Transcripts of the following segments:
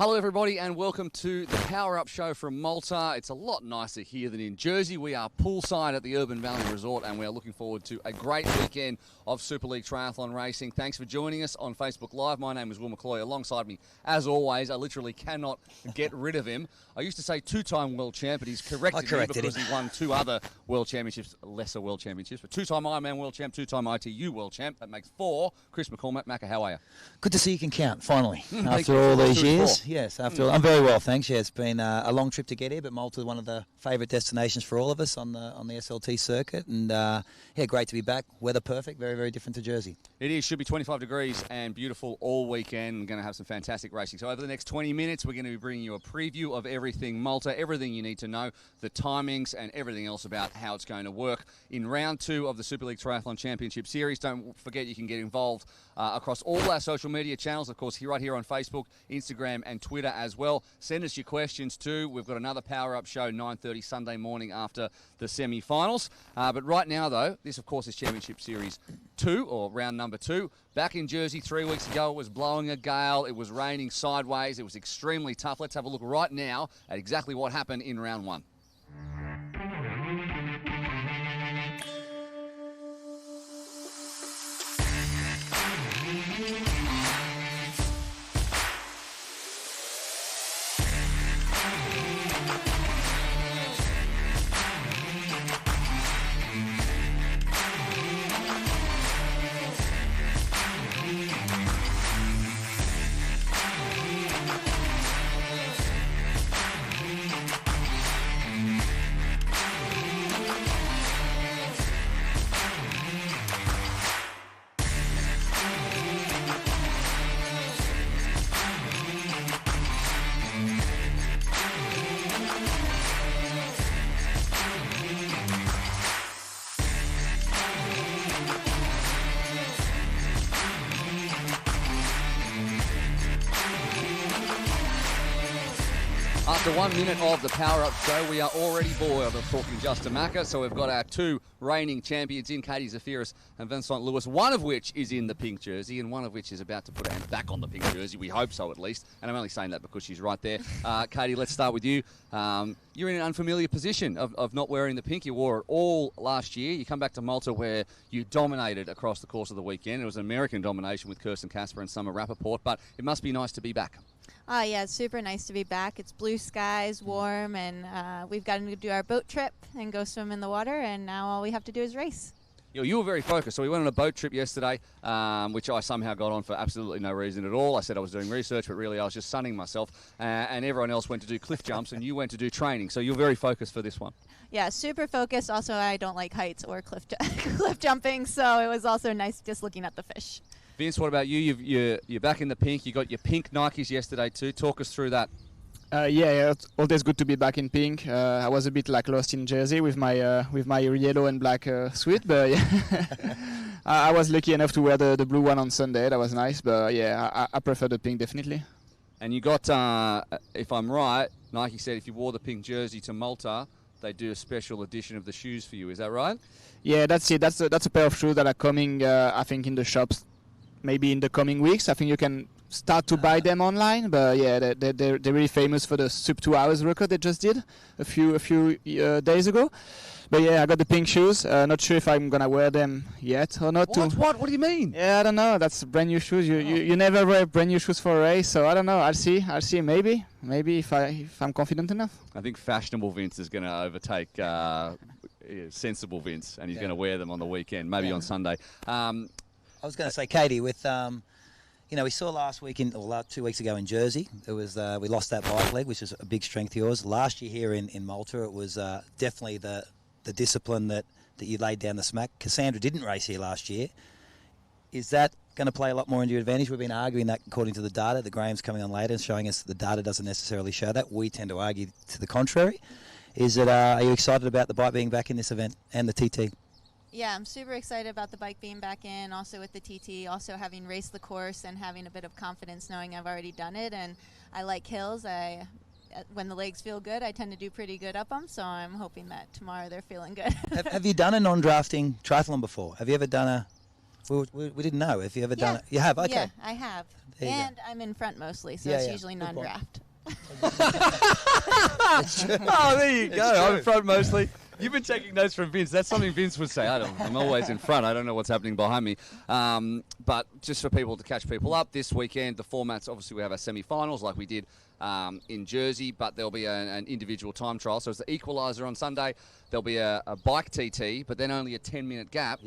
Hello everybody and welcome to the Power Up Show from Malta. It's a lot nicer here than in Jersey. We are poolside at the Urban Valley Resort and we are looking forward to a great weekend of Super League Triathlon racing. Thanks for joining us on Facebook Live. My name is Will McCloy. Alongside me, as always, I literally cannot get rid of him. I used to say two-time world champ, but he's corrected me because he won two other world championships, lesser world championships, but two-time Ironman world champ, two-time ITU world champ. That makes four. Chris MACCA McCormack, how are you? Good to see you can count, finally, after all these years. Yes, after all. I'm very well, thanks. Yeah, it's been a long trip to get here, but Malta is one of the favourite destinations for all of us on the SLT circuit. And, yeah, great to be back. Weather perfect, very, very different to Jersey. It is. Should be 25 degrees and beautiful all weekend. We're going to have some fantastic racing. So over the next 20 minutes, we're going to be bringing you a preview of everything Malta, everything you need to know, the timings and everything else about how it's going to work in round two of the Super League Triathlon Championship Series. Don't forget you can get involved across all our social media channels, of course, right here on Facebook, Instagram and Twitter as well. Send us your questions too. We've got another Power Up Show 9:30 Sunday morning after the semi-finals. But right now, though, this, of course, is Championship Series 2, or round number 2. Back in Jersey 3 weeks ago, it was blowing a gale. It was raining sideways. It was extremely tough. Let's have a look right now at exactly what happened in round 1. After 1 minute of the Power Up Show, we are already bored of talking just to Macca. So we've got our two reigning champions in, Katie Zafiris and Vincent Lewis, one of which is in the pink jersey and one of which is about to put her hand back on the pink jersey. We hope so, at least. And I'm only saying that because she's right there. Katie, let's start with you. You're in an unfamiliar position of not wearing the pink. You wore it all last year. You come back to Malta where you dominated across the course of the weekend. It was an American domination with Kirsten Casper and Summer Rappaport, but it must be nice to be back. Yeah, it's super nice to be back. It's blue skies, warm, and we've gotten to do our boat trip and go swim in the water, and now all we have to do is race. You were very focused. So we went on a boat trip yesterday, which I somehow got on for absolutely no reason at all. I said I was doing research, but really I was just sunning myself. And everyone else went to do cliff jumps, and you went to do training. So you're very focused for this one. Yeah, super focused. Also, I don't like heights or cliff jumping, so it was also nice just looking at the fish. Vince, what about you? You're back in the pink. You got your pink Nikes yesterday too. Talk us through that. Yeah, it's always good to be back in pink. I was a bit like lost in Jersey with my yellow and black suite, but yeah. I was lucky enough to wear the blue one on Sunday. That was nice, but yeah, I prefer the pink definitely. And you got, if I'm right, Nike said if you wore the pink jersey to Malta, they do a special edition of the shoes for you. Is that right? Yeah, that's it. That's a pair of shoes that are coming, I think, in the shops maybe in the coming weeks. I think you can start to buy them online, but yeah, they're really famous for the sub 2 hours record they just did a few days ago. But yeah, I got the pink shoes. Not sure if I'm gonna wear them yet or not. What do you mean? Yeah, I don't know. That's brand new shoes. You never wear brand new shoes for a race, so I don't know. I'll see. Maybe if I'm confident enough. I think fashionable Vince is going to overtake sensible Vince, and he's going to wear them on the weekend, maybe on Sunday. I was going to say, Katie, with we saw last week 2 weeks ago in Jersey, it was we lost that bike leg, which is a big strength of yours. Last year here in Malta, it was definitely the discipline that you laid down the smack. Cassandra didn't race here last year. Is that going to play a lot more into your advantage? We've been arguing that according to the data. The Graham's coming on later and showing us that the data doesn't necessarily show that. We tend to argue to the contrary. Are you excited about the bike being back in this event and the TT? Yeah, I'm super excited about the bike being back in, also with the TT, also having raced the course and having a bit of confidence knowing I've already done it. And I like hills. When the legs feel good, I tend to do pretty good up them, so I'm hoping that tomorrow they're feeling good. Have you done a non-drafting triathlon before? Have you ever done We didn't know if you ever done it. You have, okay. Yeah, I have. There you go. And I'm in front mostly, so Yeah, it's yeah. usually Good point. non-draft. Oh, there you go. I'm in front mostly. You've been taking notes from Vince. That's something Vince would say. I'm always in front. I don't know what's happening behind me. But just for people to catch people up, this weekend, the formats, obviously we have our semi-finals like we did in Jersey, but there'll be an individual time trial. So it's the equaliser on Sunday. There'll be a bike TT, but then only a 10-minute gap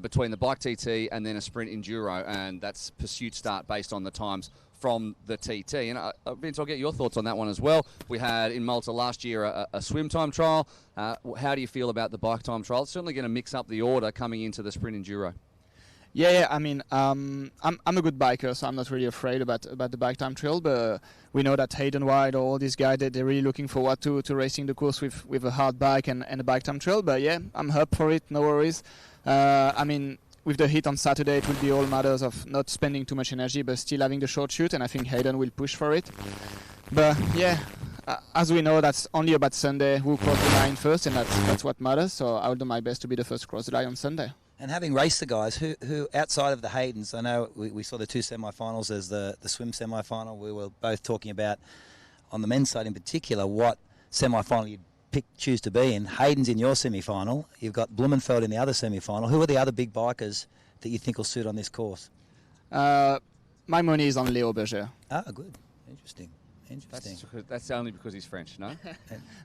between the bike TT and then a sprint enduro, and that's pursuit start based on the times from the TT. And Vince, I'll get your thoughts on that one as well. We had in Malta last year a swim time trial. How do you feel about the bike time trial? It's certainly going to mix up the order coming into the sprint enduro. Yeah. I mean, I'm a good biker, so I'm not really afraid about the bike time trial. But we know that Hayden White or all these guys, they're really looking forward to racing the course with a hard bike and a bike time trial. But yeah, I'm up for it. No worries. I mean, with the heat on Saturday, it will be all matters of not spending too much energy, but still having the short shoot. And I think Hayden will push for it. But yeah. As we know, that's only about Sunday who crossed the line first, and that's what matters. So I'll do my best to be the first to cross the line on Sunday. And having raced the guys who outside of the Haydens, I know we saw the two semi-finals as the swim semi-final. We were both talking about, on the men's side in particular, what semi-final you'd choose to be in. Haydens in your semi-final. You've got Blumenfeld in the other semi-final. Who are the other big bikers that you think will suit on this course? My money is on Leo Berger. Ah, good. Interesting. That's only because he's French, no?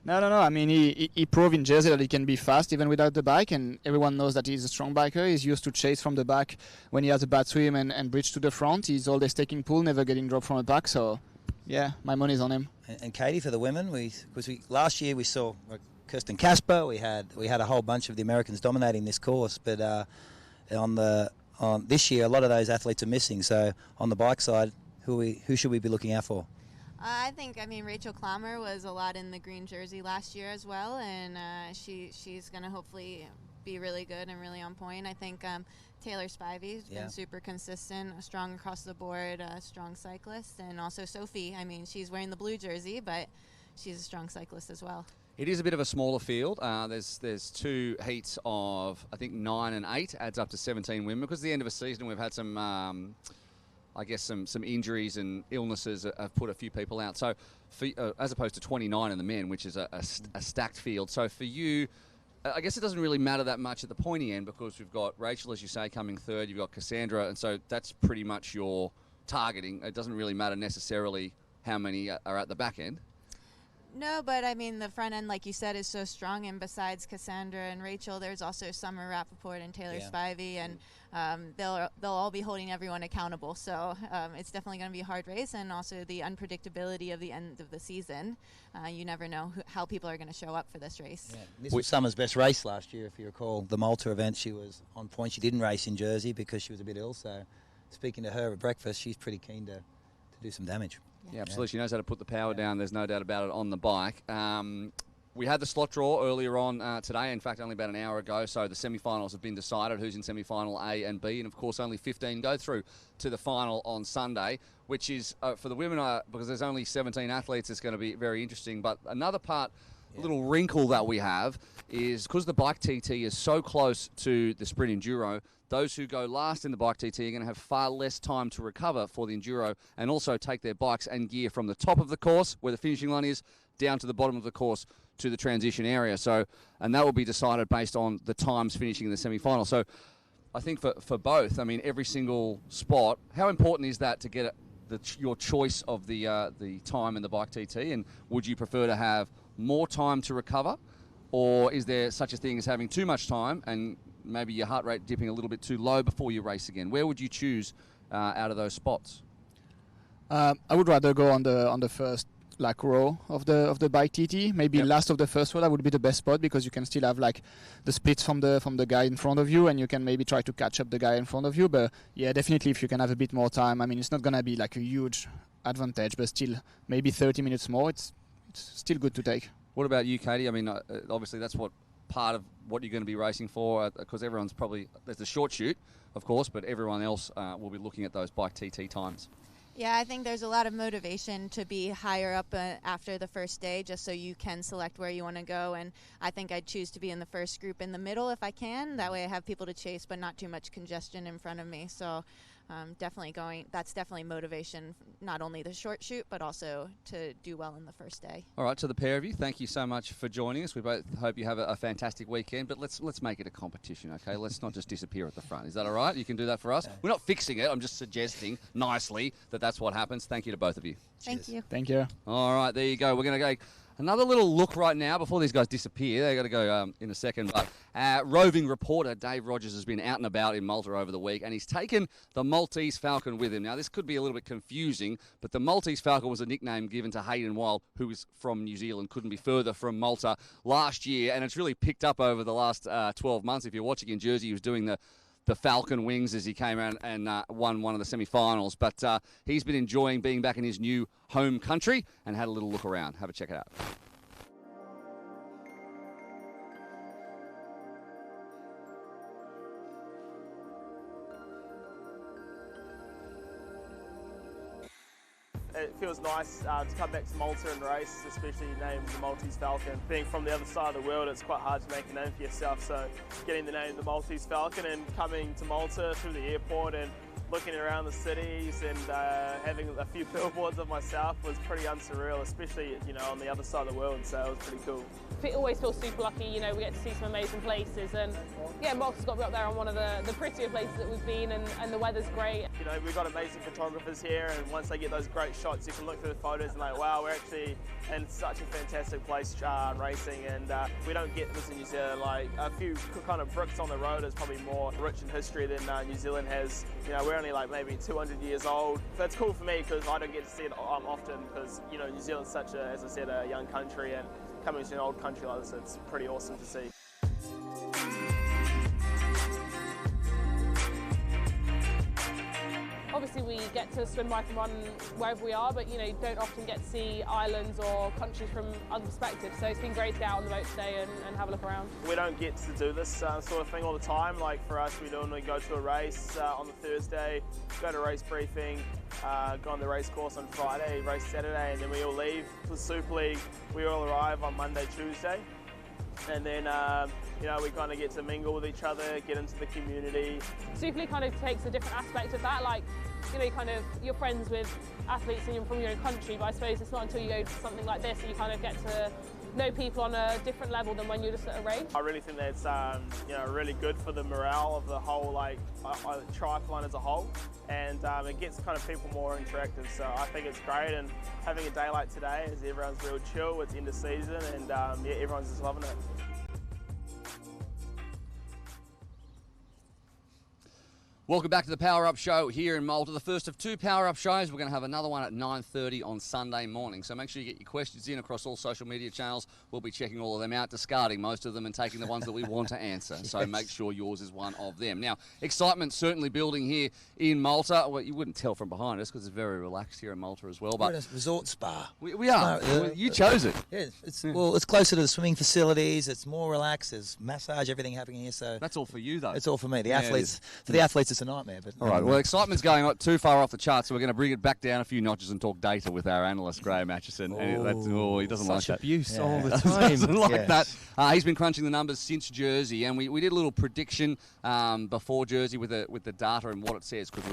No. I mean, he proved in Jersey that he can be fast even without the bike, and everyone knows that he's a strong biker. He's used to chase from the back when he has a bad swim and bridge to the front. He's always taking pull, never getting dropped from the back. So, yeah, my money's on him. And Katie, for the women, last year we saw Kirsten Casper. We had a whole bunch of the Americans dominating this course, but on this year a lot of those athletes are missing. So on the bike side, who should we be looking out for? I think, Rachael Clamour was a lot in the green jersey last year as well, and she's going to hopefully be really good and really on point. I think Taylor Spivey's been super consistent, strong across the board, strong cyclist, and also Sophie. I mean, she's wearing the blue jersey, but she's a strong cyclist as well. It is a bit of a smaller field. There's two heats of, I think, 9 and 8, adds up to 17 women, because at the end of a season we've had some... I guess some injuries and illnesses have put a few people out. So, as opposed to 29 in the men, which is a stacked field. So for you, I guess it doesn't really matter that much at the pointy end, because we've got Rachael, as you say, coming third. You've got Cassandra, and so that's pretty much your targeting. It doesn't really matter necessarily how many are at the back end. No, but I mean, the front end, like you said, is so strong. And besides Cassandra and Rachael, there's also Summer Rappaport and Taylor Spivey, and they'll all be holding everyone accountable. So it's definitely going to be a hard race, and also the unpredictability of the end of the season. You never know how people are going to show up for this race. Yeah. This was Summer's best race last year, if you recall. The Malta event, she was on point. She didn't race in Jersey because she was a bit ill. So speaking to her at breakfast, she's pretty keen to do some damage. Yeah, absolutely. She knows how to put the power down. There's no doubt about it on the bike. We had the slot draw earlier on today, in fact, only about an hour ago. So the semi-finals have been decided, who's in semi-final A and B. And, of course, only 15 go through to the final on Sunday, which is, for the women, because there's only 17 athletes, it's going to be very interesting. But another part, a little wrinkle that we have is because the bike TT is so close to the sprint enduro, those who go last in the bike TT are going to have far less time to recover for the enduro, and also take their bikes and gear from the top of the course, where the finishing line is, down to the bottom of the course to the transition area. So, and that will be decided based on the times finishing in the semi-final. So I think for both, I mean, every single spot, how important is that to get your choice of the time in the bike TT? And would you prefer to have more time to recover, or is there such a thing as having too much time and maybe your heart rate dipping a little bit too low before you race again? Where would you choose out of those spots? I would rather go on the first row of the bike TT. Maybe last of the first row, that would be the best spot, because you can still have the splits from the guy in front of you, and you can maybe try to catch up the guy in front of you. But yeah, definitely if you can have a bit more time. I mean, it's not gonna be a huge advantage, but still maybe 30 minutes more. It's still good to take. What about you, Katie? I mean, obviously that's what part of what you're going to be racing for, because everyone's probably, there's the short shoot, of course, but everyone else will be looking at those bike TT times. Yeah, I think there's a lot of motivation to be higher up after the first day, just so you can select where you want to go. And I think I'd choose to be in the first group in the middle if I can. That way I have people to chase, but not too much congestion in front of me. So that's definitely motivation, not only the short shoot, but also to do well in the first day. All right, to the pair of you, thank you so much for joining us. We both hope you have a fantastic weekend, but let's make it a competition, okay? Let's not just disappear at the front. Is that all right? You can do that for us? We're not fixing it. I'm just suggesting nicely that that's what happens. Thank you to both of you. Thank you. Thank you. All right, there you go. We're going to go another little look right now before these guys disappear. They've got to go in a second. But roving reporter Dave Rogers has been out and about in Malta over the week, and he's taken the Maltese Falcon with him. Now, this could be a little bit confusing, but the Maltese Falcon was a nickname given to Hayden Wild, who is from New Zealand, couldn't be further from Malta last year, and it's really picked up over the last 12 months. If you're watching in Jersey, he was doing the Falcon Wings as he came around and won one of the semi-finals. But he's been enjoying being back in his new home country and had a little look around. Have a check it out. It feels nice to come back to Malta and race, especially named the Maltese Falcon. Being from the other side of the world, it's quite hard to make a name for yourself, so getting the name the Maltese Falcon and coming to Malta through the airport and looking around the cities and having a few billboards of myself was pretty unsurreal, especially, you know, on the other side of the world, so it was pretty cool. It always feels super lucky, you know, we get to see some amazing places, and yeah, Malta's got to be up there on one of the prettier places that we've been, and the weather's great. You know, we've got amazing photographers here, and once they get those great shots, you can look through the photos and like, wow, we're actually in such a fantastic place racing, and we don't get this in New Zealand. Like, a few kind of bricks on the road is probably more rich in history than New Zealand has. You know, we're only like maybe 200 years old. So it's cool for me because I don't get to see it often because, you know, New Zealand's such a, as I said, a young country, and coming to an old country like this, it's pretty awesome to see. Obviously we get to swim, bike and run wherever we are, but you know, don't often get to see islands or countries from other perspectives. So it's been great to get out on the boat today and have a look around. We don't get to do this sort of thing all the time. Like for us, we normally go to a race on the Thursday, go to race briefing, go on the race course on Friday, race Saturday, and then we all leave for the Super League. We all arrive on Monday, Tuesday. And then, you know, we kind of get to mingle with each other, get into the community. Super League kind of takes a different aspect of that, like, you know, you're friends with athletes and you're from your own country, but I suppose it's not until you go to something like this that you kind of get to know people on a different level than when you're just at a race. I really think that's you know, really good for the morale of the whole triathlon as a whole, and it gets kind of people more interactive. So I think it's great, and having a day like today is everyone's real chill. It's end of season, and yeah, everyone's just loving it. Welcome back to the Power Up Show here in Malta. The first of two Power Up shows. We're going to have another one at 9:30 on Sunday morning. So make sure you get your questions in across all social media channels. We'll be checking all of them out, discarding most of them and taking the ones that we want to answer. So make sure yours is one of them. Now, excitement certainly building here in Malta. Well, you wouldn't tell from behind us because it's very relaxed here in Malta as well. But We're at a resort spa. we are. Well, you chose it. Yeah, it's closer to the swimming facilities. It's more relaxed. There's massage, everything happening here. So That's all for you, though. it's all for me. The Yeah, athletes, for the athletes, it's a nightmare. But All right, well, excitement's going too far off the charts, so we're going to bring it back down a few notches and talk data with our analyst, Graham Atchison. And he doesn't like Such that. abuse Yeah. all the He time. doesn't like Yeah. that. He's been crunching the numbers since Jersey, and we did a little prediction before Jersey with the data and what it says, because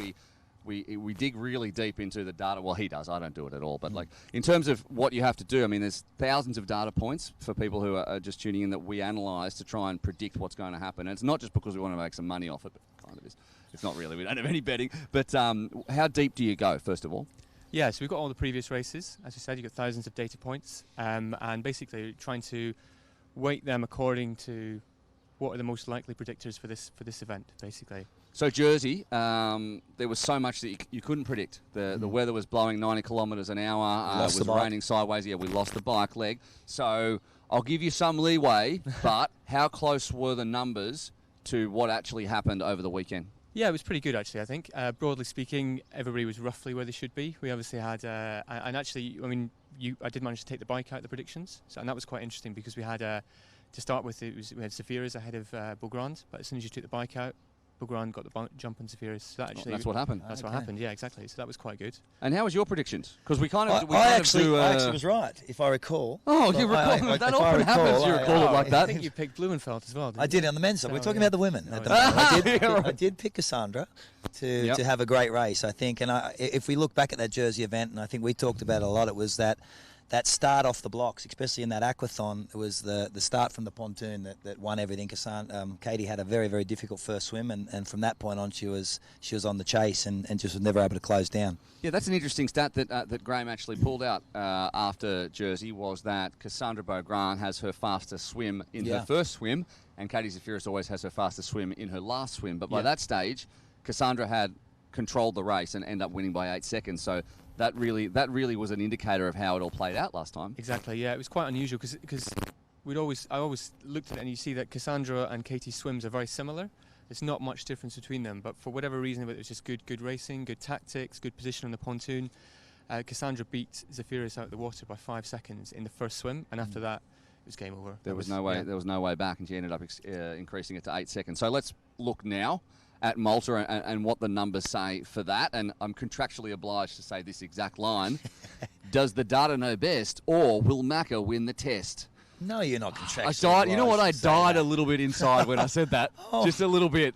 we dig really deep into the data. Well, he does. I don't do it at all. But like in terms of what you have to do, I mean, there's thousands of data points for people who are just tuning in that we analyse to try and predict what's going to happen. And it's not just because we want to make some money off it, but it kind of is. It's not really. We don't have any betting. But how deep do you go, first of all? Yeah, so we've got all the previous races. As you said, you've got thousands of data points, and basically trying to weight them according to what are the most likely predictors for this event, basically. So Jersey, there was so much that you couldn't predict. The weather was blowing 90 kilometres an hour. It was raining sideways. Yeah, we lost the bike leg. So I'll give you some leeway, but how close were the numbers to what actually happened over the weekend? Yeah, it was pretty good actually. I think broadly speaking, everybody was roughly where they should be. We obviously had, and actually, I mean, I did manage to take the bike out of the predictions, and that was quite interesting because we had to start with we had Safiras ahead of Belgrand, but as soon as you took the bike out, Bogrand got the jump on Zefiris. So that actually, that's what happened. That's what happened. Yeah, exactly. So that was quite good. And how was your predictions? Because we kind of I actually was right, if I recall. Oh, you recall? That often happens. You recall it like that. I think you picked Blumenfeld as well. Didn't I did you? on the men's side. We're talking yeah. about the women. No, At the yeah. moment. I did pick Cassandra to have a great race, I think. And if we look back at that Jersey event, and I think we talked about it a lot, it was that start off the blocks, especially in that aquathon. It was the start from the pontoon that won everything. Katie had a very, very difficult first swim, and from that point on, she was on the chase and just was never able to close down. Yeah, that's an interesting stat that Graham actually pulled out after Jersey, was that Cassandra Beaugrand has her fastest swim in her first swim, and Katie Zefiris always has her fastest swim in her last swim. But by that stage, Cassandra had controlled the race and ended up winning by 8 seconds. So that really was an indicator of how it all played out last time. Exactly. Yeah, it was quite unusual because I always looked at it and you see that Cassandra and Katie's swims are very similar. There's not much difference between them, but for whatever reason, it was just good racing, good tactics, good position on the pontoon. Cassandra beat Zefiris out of the water by 5 seconds in the first swim, and after that, it was game over. There was no way back, and she ended up increasing it to 8 seconds. So let's look now at Malta and what the numbers say for that. And I'm contractually obliged to say this exact line. Does the data know best, or will Macca win the test? No, you're not contractually I died. You know what? I died that. a little bit inside when I said that. Just a little bit.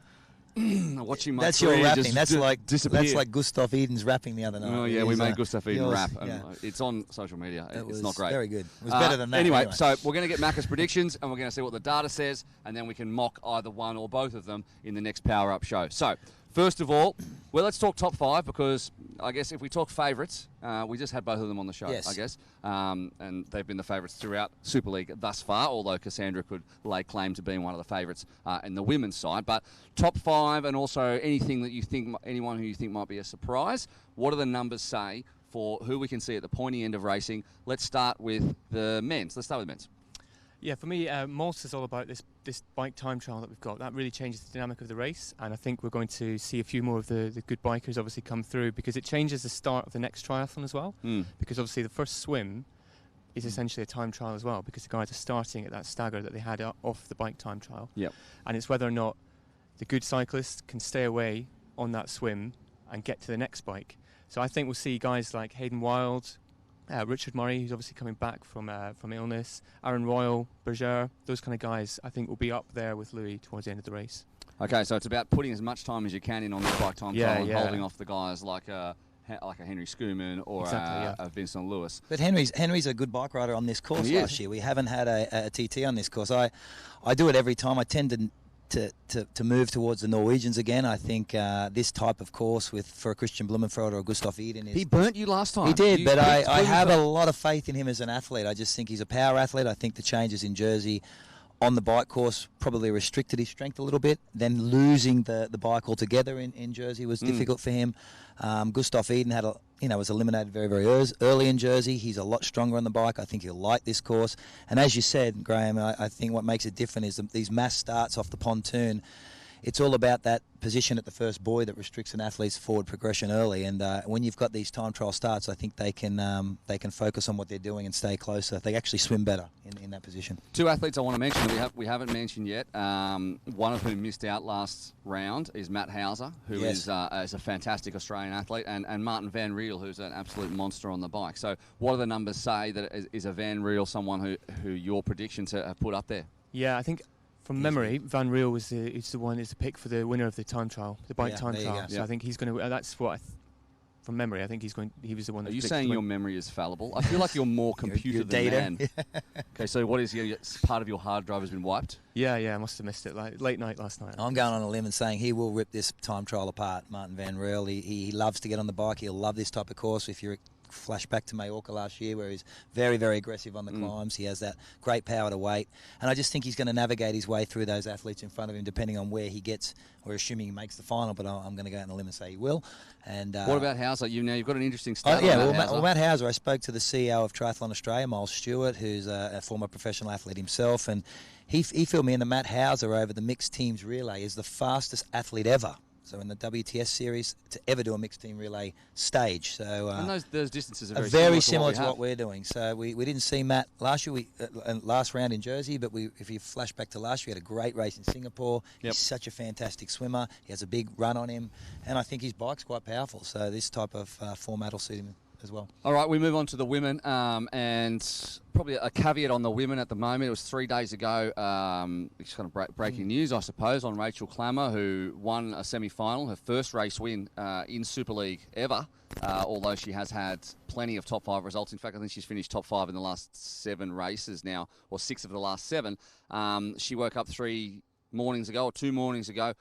Watching my That's career your rapping. just That's like disappear. That's like Gustav Eden's rapping the other night. Oh yeah, we made Gustav Eden yours, rap. yeah. It's on social media. It's not great. Very good. It was better than that. Anyway, so we're going to get Macca's predictions, and we're going to see what the data says, and then we can mock either one or both of them in the next Power Up show. So, first of all, let's talk top 5, because I guess if we talk favourites, we just had both of them on the show, Yes. I guess. And they've been the favourites throughout Super League thus far, although Cassandra could lay claim to being one of the favourites in the women's side. But top 5, and also anything that you think, anyone who you think might be a surprise, what do the numbers say for who we can see at the pointy end of racing? Let's start with the men's. Let's start with men's. Yeah, for me, Malta's all about this bike time trial that we've got. That really changes the dynamic of the race, and I think we're going to see a few more of the good bikers obviously come through, because it changes the start of the next triathlon as well. Because obviously the first swim is essentially a time trial as well, because the guys are starting at that stagger that they had off the bike time trial. Yep. And it's whether or not the good cyclists can stay away on that swim and get to the next bike. So I think we'll see guys like Hayden Wild, Richard Murray, who's obviously coming back from illness, Aaron Royal, Berger, those kind of guys I think will be up there with Louis towards the end of the race. Okay, so it's about putting as much time as you can in on the bike time trial and holding off the guys like a Henri Schoeman or a Vincent Lewis. But Henry's a good bike rider on this course last year. We haven't had a TT on this course. I do it every time. I tend to move towards the Norwegians again. I think this type of course for a Christian Blumenfeld or a Gustav Eden is... He burnt you last time. He did, but I have a lot of faith in him as an athlete. I just think he's a power athlete. I think the changes in Jersey on the bike course probably restricted his strength a little bit. Then losing the bike altogether in Jersey was difficult for him. Gustav Eden was eliminated very, very early in Jersey. He's a lot stronger on the bike. I think he'll like this course. And as you said, Graham, I think what makes it different is these mass starts off the pontoon. It's all about that position at the first buoy that restricts an athlete's forward progression early. And when you've got these time trial starts, I think they can focus on what they're doing and stay closer. They actually swim better in that position. 2 athletes I want to mention we haven't mentioned yet. One of whom missed out last round is Matt Hauser, who is a fantastic Australian athlete, and Martin Van Riel, who's an absolute monster on the bike. So what do the numbers say that is a Van Riel someone who your predictions have put up there? Yeah, I think... From memory, Van Riel is the pick for the winner of the time trial, the bike time trial. So I think he's going to. That's what. From memory, I think he was the one. Are you saying your memory is fallible? I feel like you're more computer than man. Okay, so what is part of your hard drive has been wiped? Yeah, I must have missed it. Like late night last night. I'm going on a limb and saying he will rip this time trial apart. Martin Van Riel. He loves to get on the bike. He'll love this type of course. If you're flashback to Mallorca last year, where he's very, very aggressive on the climbs. He has that great power to weight, and I just think he's going to navigate his way through those athletes in front of him, depending on where he gets. We're assuming he makes the final, but I'm going to go out on a limb and say he will. And what about Hauser? You've got an interesting stat. Matt Hauser. I spoke to the CEO of Triathlon Australia, Miles Stewart, who's a former professional athlete himself, and he filled me in that Matt Hauser over the mixed teams relay is the fastest athlete ever So in the WTS series, to ever do a mixed team relay stage. So and those distances are very similar to what we're doing. So we didn't see Matt last year, last round in Jersey, but if you flash back to last year, he had a great race in Singapore. Yep. He's such a fantastic swimmer. He has a big run on him, and I think his bike's quite powerful. So this type of format will suit him as well. All right, we move on to the women, and probably a caveat on the women at the moment. It was 3 days ago. It's kind of breaking news, I suppose, on Rachael Clamour, who won a semi-final, her first race win in Super League ever, although she has had plenty of top 5 results. In fact, I think she's finished top 5 in the last 7 races now, or 6 of the last 7. She woke up 2 mornings ago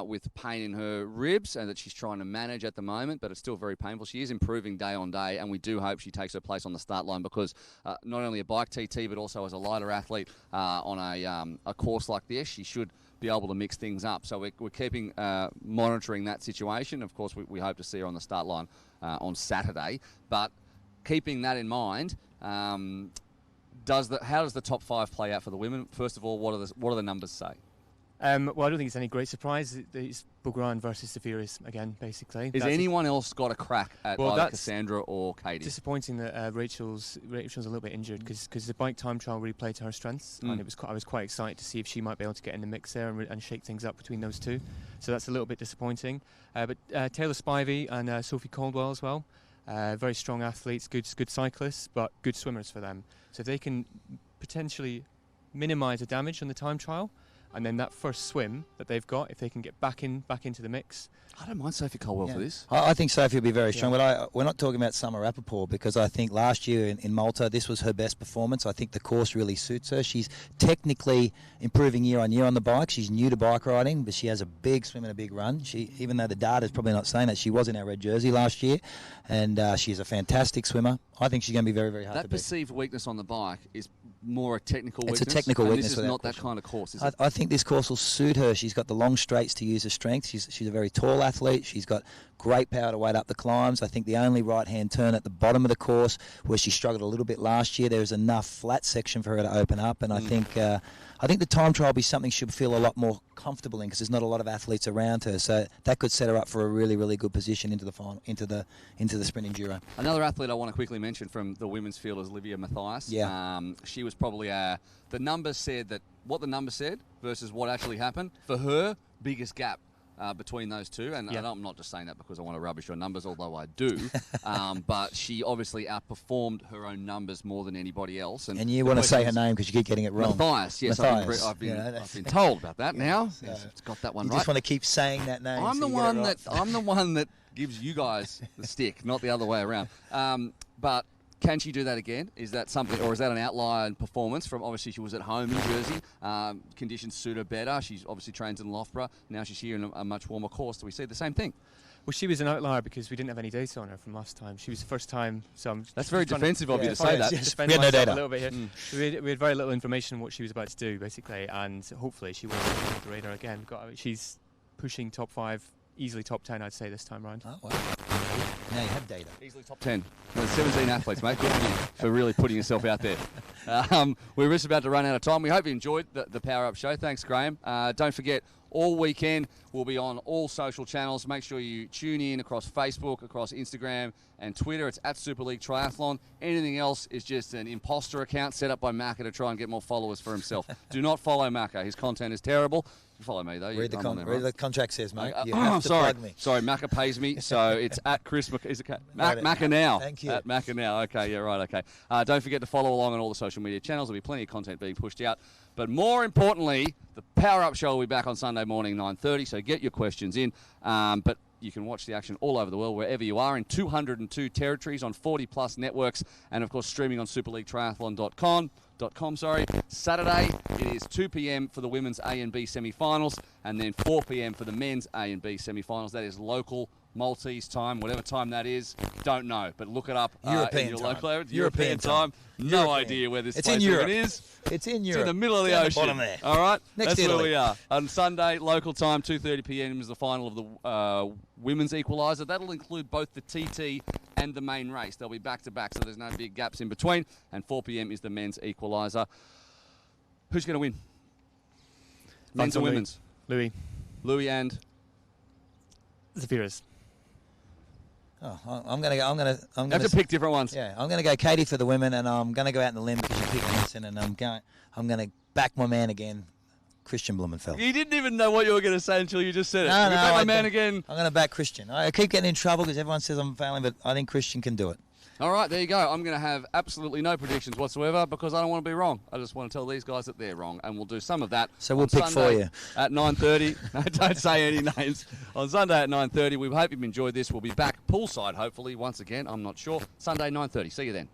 with pain in her ribs, and that she's trying to manage at the moment, but it's still very painful. She is improving day on day, and we do hope she takes her place on the start line, because not only a bike TT but also as a lighter athlete on a course like this, she should be able to mix things up. So we're keeping monitoring that situation. Of course, we hope to see her on the start line on Saturday, but keeping that in mind, how does the top 5 play out for the women? First of all, what do the numbers say? Well, I don't think it's any great surprise. It's Bugran versus Zafiris again, basically. Is anyone else got a crack at either Cassandra or Katie? Disappointing that Rachel's a little bit injured, because the bike time trial really played to her strengths, and I was quite excited to see if she might be able to get in the mix there and shake things up between those two. So that's a little bit disappointing. But Taylor Spivey and Sophie Caldwell as well. Very strong athletes, good cyclists, but good swimmers for them. So if they can potentially minimise the damage on the time trial, and then that first swim that they've got, if they can get back into the mix. I don't mind Sophie Caldwell for this. I think Sophie will be very strong, but we're not talking about Summer Rappaport, because I think last year in Malta, this was her best performance. I think the course really suits her. She's technically improving year on year on the bike. She's new to bike riding, but she has a big swim and a big run. Even though the data is probably not saying that, she was in our red jersey last year, and she's a fantastic swimmer. I think she's going to be very, very hard to beat. That perceived weakness on the bike is more a technical weakness. It's a technical weakness. This is not that kind of course, is it? I think this course will suit her. She's got the long straights to use her strength. She's a very tall athlete. She's got great power to weight up the climbs. I think the only right-hand turn at the bottom of the course, where she struggled a little bit last year, there was enough flat section for her to open up, and I think the time trial will be something she'll feel a lot more comfortable in, because there's not a lot of athletes around her, so that could set her up for a really, really good position into the final, into the sprint enduro. Another athlete I want to quickly mention from the women's field is Olivia Mathias. Yeah. She was probably the numbers said that what the numbers said versus what actually happened. For her, biggest gap between those two, and I'm not just saying that because I want to rubbish your numbers, although I do, but she obviously outperformed her own numbers more than anybody else. And you want to say her name because you keep getting it wrong. Mathias, yes, Mathias. I've been told about that now. It's got that one you right. You just want to keep saying that name. I'm the one that gives you guys the stick, not the other way around. But can she do that again? Is that something, or is that an outlier in performance from, obviously she was at home in Jersey, conditions suit her better, she's obviously trained in Loughborough, now she's here in a much warmer course. Do we see the same thing? Well, she was an outlier because we didn't have any data on her from last time. She was the first time, so that's very defensive of you to say that. Defend myself no data. A little bit here. We had very little information on what she was about to do, basically, and hopefully she will on the radar again. She's pushing top 5, easily top 10, I'd say, this time round. Oh, wow. Now you have data. Easily top 10. There's 17 athletes, mate. Good on you for really putting yourself out there. We're just about to run out of time. We hope you enjoyed the Power Up Show. Thanks, Graham. Don't forget, all weekend we'll be on all social channels. Make sure you tune in across Facebook, across Instagram and Twitter. It's at Super League Triathlon. Anything else is just an imposter account set up by Macca to try and get more followers for himself. Do not follow Macca. His content is terrible. You follow me, though. Read the contract says, mate. You have to plug me. Sorry, Macca pays me, so it's at Chris Macca now. Thank you. At Macca now. Okay, yeah, right, okay. Don't forget to follow along on all the social media channels. There'll be plenty of content being pushed out. But more importantly, the Power Up Show will be back on Sunday morning, 9:30, so get your questions in. But you can watch the action all over the world, wherever you are, in 202 territories on 40-plus networks, and, of course, streaming on superleaguetriathlon.com. Saturday, it is 2 p.m. for the women's A and B semi-finals, and then 4 p.m. for the men's A and B semi-finals. That is local Maltese time, whatever time that is, don't know, but look it up. European in your time. local area. European time. No idea where this place even is. It's in Europe. It's in the middle of the ocean. Bottom there. All right? Next That's where we are. On Sunday, local time, 2:30 p.m. is the final of the women's equaliser. That'll include both the TT and the main race. They'll be back-to-back, so there's no big gaps in between. And 4 p.m. is the men's equaliser. Who's going to win? Men's or women's? Louis and Zavira's. Oh, I'm gonna go. I'm You have gonna. to pick different ones. Yeah, I'm gonna go Katie for the women, and I'm gonna go out in the limb because you picked Vincent, and I'm gonna back my man again, Christian Blumenfeld. You didn't even know what you were going to say until you just said it. No, You no, back my I- man again. I'm gonna back Christian. I keep getting in trouble because everyone says I'm failing, but I think Christian can do it. All right, there you go. I'm going to have absolutely no predictions whatsoever because I don't want to be wrong. I just want to tell these guys that they're wrong, and we'll do some of that. So we'll on pick for Sunday you. at 9:30. No, don't say any names. On Sunday at 9:30. We hope you've enjoyed this. We'll be back poolside, hopefully, once again. I'm not sure. Sunday 9:30. See you then.